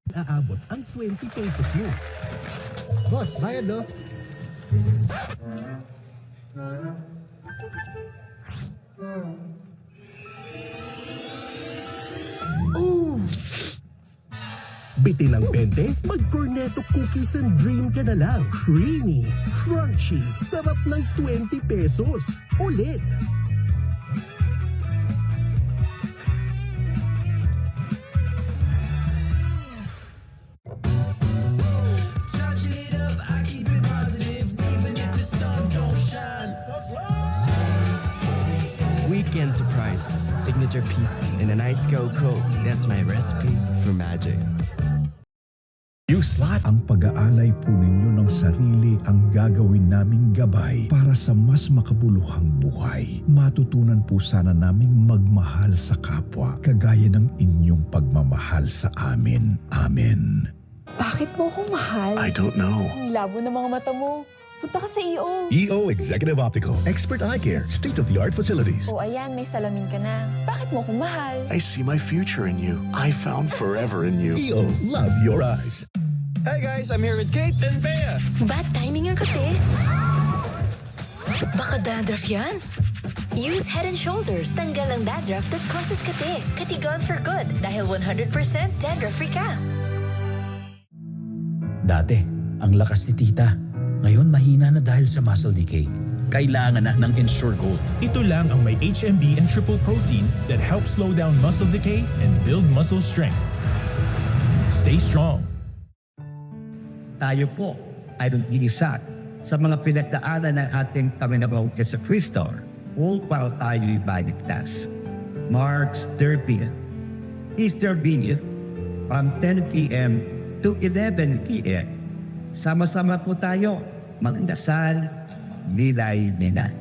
aabot ang 20 pesos mo. Boss, bayad do. Bitin ng 20, mag-cornetto cookies and dream ka na lang. Creamy, crunchy, sarap ng 20 pesos. Ulit! Weekend surprises, signature pizza, and a nice Coke. That's my recipe for magic. Slot. Ang pag-aalay po ninyo ng sarili ang gagawin naming gabay para sa mas makabuluhang buhay. Matutunan po sana naming magmahal sa kapwa, kagaya ng inyong pagmamahal sa amin. Amen. Bakit mo akong mahal? I don't know. Ang labo ng mga mata mo. Punta ka sa EO. EO Executive Optical. Expert eye care. State-of-the-art facilities. O ayan, may salamin ka na. Bakit mo akong mahal? I see my future in you. I found forever in you. EO. Love your eyes. Hey guys, I'm here with Kate and Bea. Bad timing ang kasi. Baka dandruff yan? Use Head & Shoulders. Tanggal ang dandruff that causes kate. Katigon for good dahil 100% dandruff-free ka. Dati, ang lakas ni tita. Ngayon mahina na dahil sa muscle decay. Kailangan na ng Ensure Gold. Ito lang ang may HMB and triple protein that helps slow down muscle decay and build muscle strength. Stay strong. Tayo po ay nag-iisa sa mga pinagdaanan ng ating Panginoong Jesucristo upang tayo'y maligtas. March 30th, Easter Vineyard from 10 p.m. to 11 p.m. Sama-sama po tayo magdasal, nilay-nilay.